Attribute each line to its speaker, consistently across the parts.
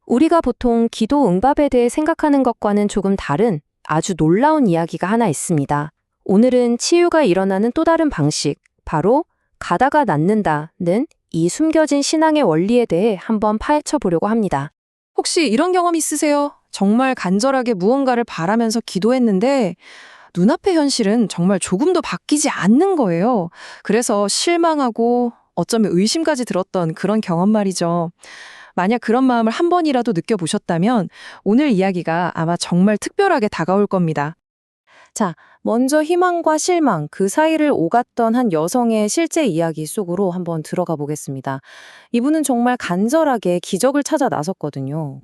Speaker 1: 우리가 보통 기도 응답에 대해 생각하는 것과는 조금 다른 아주 놀라운 이야기가 하나 있습니다. 오늘은 치유가 일어나는 또 다른 방식, 바로 가다가 낫는다는 이 숨겨진 신앙의 원리에 대해 한번 파헤쳐 보려고 합니다.
Speaker 2: 혹시 이런 경험 있으세요? 정말 간절하게 무언가를 바라면서 기도했는데 눈앞의 현실은 정말 조금도 바뀌지 않는 거예요. 그래서 실망하고 어쩌면 의심까지 들었던 그런 경험 말이죠. 만약 그런 마음을 한 번이라도 느껴보셨다면 오늘 이야기가 아마 정말 특별하게 다가올 겁니다. 자, 먼저 희망과 실망, 그 사이를 오갔던 한 여성의 실제 이야기 속으로 한번 들어가 보겠습니다. 이분은 정말 간절하게 기적을 찾아 나섰거든요.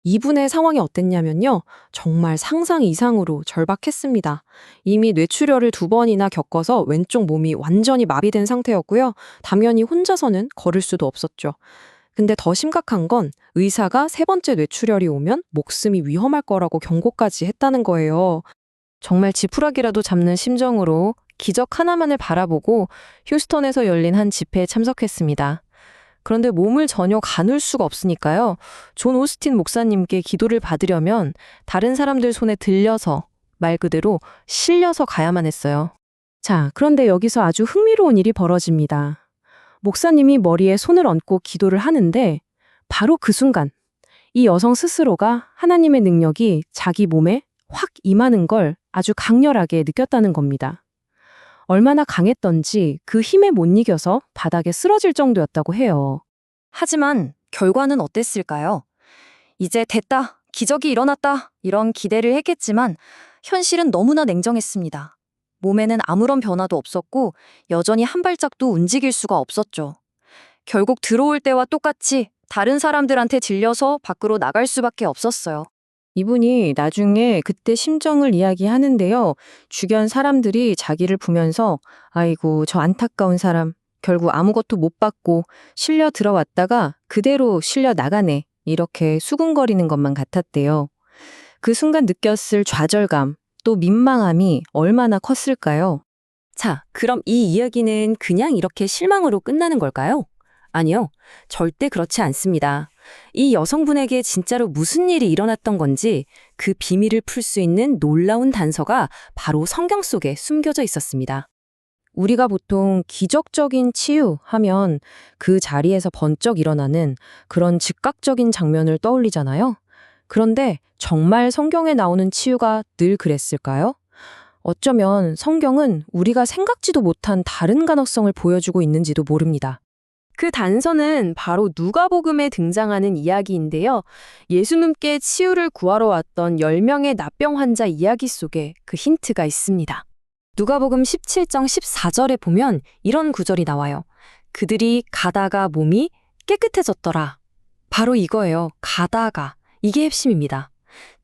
Speaker 2: 이분의 상황이 어땠냐면요. 정말 상상 이상으로 절박했습니다. 이미 뇌출혈을 2번이나 겪어서 왼쪽 몸이 완전히 마비된 상태였고요. 당연히 혼자서는 걸을 수도 없었죠. 근데 더 심각한 건 의사가 3번째 뇌출혈이 오면 목숨이 위험할 거라고 경고까지 했다는 거예요. 정말 지푸라기라도 잡는 심정으로 기적 하나만을 바라보고 휴스턴에서 열린 한 집회에 참석했습니다. 그런데 몸을 전혀 가눌 수가 없으니까요. 존 오스틴 목사님께 기도를 받으려면 다른 사람들 손에 들려서 말 그대로 실려서 가야만 했어요. 자, 그런데 여기서 아주 흥미로운 일이 벌어집니다. 목사님이 머리에 손을 얹고 기도를 하는데 바로 그 순간 이 여성 스스로가 하나님의 능력이 자기 몸에 확 임하는 걸 아주 강렬하게 느꼈다는 겁니다. 얼마나 강했던지 그 힘에 못 이겨서 바닥에 쓰러질 정도였다고 해요.
Speaker 3: 하지만 결과는 어땠을까요? 이제 됐다, 기적이 일어났다, 이런 기대를 했겠지만 현실은 너무나 냉정했습니다. 몸에는 아무런 변화도 없었고 여전히 한 발짝도 움직일 수가 없었죠. 결국 들어올 때와 똑같이 다른 사람들한테 질려서 밖으로 나갈 수밖에 없었어요.
Speaker 2: 이분이 나중에 그때 심정을 이야기하는데요. 주변 사람들이 자기를 보면서 아이고 저 안타까운 사람 결국 아무것도 못 받고 실려 들어왔다가 그대로 실려 나가네 이렇게 수군거리는 것만 같았대요. 그 순간 느꼈을 좌절감 또 민망함이 얼마나 컸을까요?
Speaker 1: 자, 그럼 이 이야기는 그냥 이렇게 실망으로 끝나는 걸까요? 아니요, 절대 그렇지 않습니다. 이 여성분에게 진짜로 무슨 일이 일어났던 건지 그 비밀을 풀 수 있는 놀라운 단서가 바로 성경 속에 숨겨져 있었습니다.
Speaker 2: 우리가 보통 기적적인 치유 하면 그 자리에서 번쩍 일어나는 그런 즉각적인 장면을 떠올리잖아요. 그런데 정말 성경에 나오는 치유가 늘 그랬을까요? 어쩌면 성경은 우리가 생각지도 못한 다른 가능성을 보여주고 있는지도 모릅니다.
Speaker 1: 그 단서는 바로 누가복음에 등장하는 이야기인데요. 예수님께 치유를 구하러 왔던 10명의 나병 환자 이야기 속에 그 힌트가 있습니다. 누가복음 17장 14절에 보면 이런 구절이 나와요. 그들이 가다가 몸이 깨끗해졌더라. 바로 이거예요. 가다가. 이게 핵심입니다.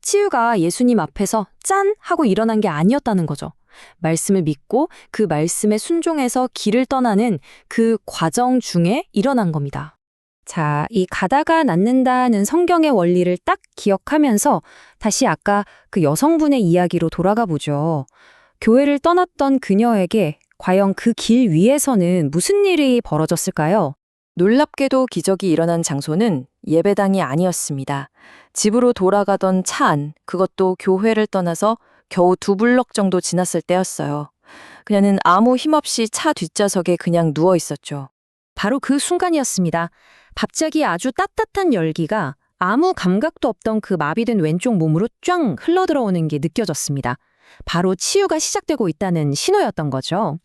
Speaker 1: 치유가 예수님 앞에서 짠! 하고 일어난 게 아니었다는 거죠. 말씀을 믿고 그 말씀에 순종해서 길을 떠나는 그 과정 중에 일어난 겁니다. 자, 이 가다가 낫는다는 성경의 원리를 딱 기억하면서 다시 아까 그 여성분의 이야기로 돌아가 보죠. 교회를 떠났던 그녀에게 과연 그 길 위에서는 무슨 일이 벌어졌을까요? 놀랍게도 기적이 일어난 장소는 예배당이 아니었습니다. 집으로 돌아가던 차 안, 그것도 교회를 떠나서 겨우 2블럭 정도 지났을 때였어요. 그녀는 아무 힘없이 차 뒷좌석에 그냥 누워 있었죠. 바로 그 순간이었습니다. 갑자기 아주 따뜻한 열기가 아무 감각도 없던 그 마비된 왼쪽 몸으로 쫙 흘러들어오는 게 느껴졌습니다. 바로 치유가 시작되고 있다는 신호였던 거죠.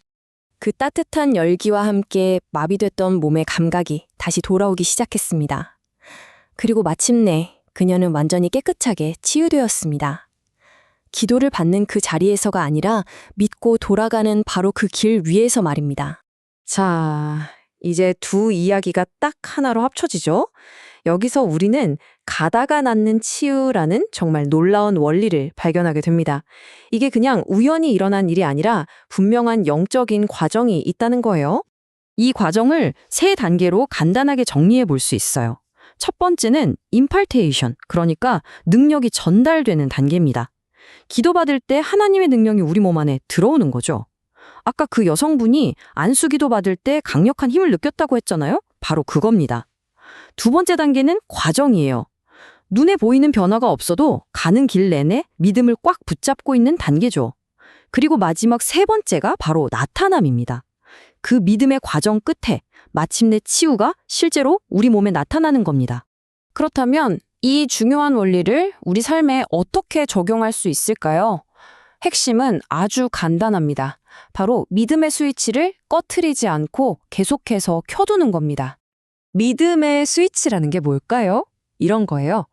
Speaker 1: 그 따뜻한 열기와 함께 마비됐던 몸의 감각이 다시 돌아오기 시작했습니다. 그리고 마침내 그녀는 완전히 깨끗하게 치유되었습니다. 기도를 받는 그 자리에서가 아니라 믿고 돌아가는 바로 그 길 위에서 말입니다. 자, 이제 두 이야기가 딱 하나로 합쳐지죠? 여기서 우리는 가다가 낫는 치유라는 정말 놀라운 원리를 발견하게 됩니다. 이게 그냥 우연히 일어난 일이 아니라 분명한 영적인 과정이 있다는 거예요. 이 과정을 3단계로 간단하게 정리해 볼 수 있어요. 첫 번째는 임팔테이션, 그러니까 능력이 전달되는 단계입니다. 기도받을 때 하나님의 능력이 우리 몸 안에 들어오는 거죠. 아까 그 여성분이 안수 기도받을 때 강력한 힘을 느꼈다고 했잖아요? 바로 그겁니다. 두 번째 단계는 과정이에요. 눈에 보이는 변화가 없어도 가는 길 내내 믿음을 꽉 붙잡고 있는 단계죠. 그리고 마지막 세 번째가 바로 나타남입니다. 그 믿음의 과정 끝에 마침내 치유가 실제로 우리 몸에 나타나는 겁니다. 그렇다면 이 중요한 원리를 우리 삶에 어떻게 적용할 수 있을까요? 핵심은 아주 간단합니다. 바로 믿음의 스위치를 꺼트리지 않고 계속해서 켜두는 겁니다.
Speaker 2: 믿음의 스위치라는 게 뭘까요? 이런 거예요.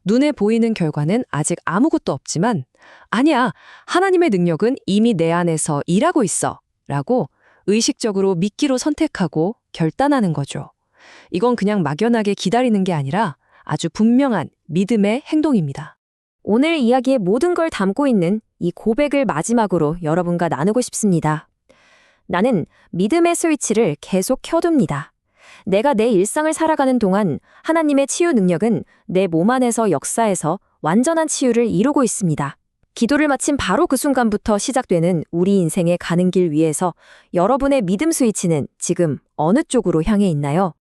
Speaker 2: 눈에 보이는 결과는 아직 아무것도 없지만, 아니야, 하나님의 능력은 이미 내 안에서 일하고 있어. 라고 의식적으로 믿기로 선택하고 결단하는 거죠. 이건 그냥 막연하게 기다리는 게 아니라 아주 분명한 믿음의 행동입니다.
Speaker 3: 오늘 이야기의 모든 걸 담고 있는 이 고백을 마지막으로 여러분과 나누고 싶습니다. 나는 믿음의 스위치를 계속 켜둡니다. 내가 내 일상을 살아가는 동안 하나님의 치유 능력은 내 몸 안에서 역사해서 완전한 치유를 이루고 있습니다. 기도를 마친 바로 그 순간부터 시작되는 우리 인생의 가는 길 위에서 여러분의 믿음 스위치는 지금 어느 쪽으로 향해 있나요?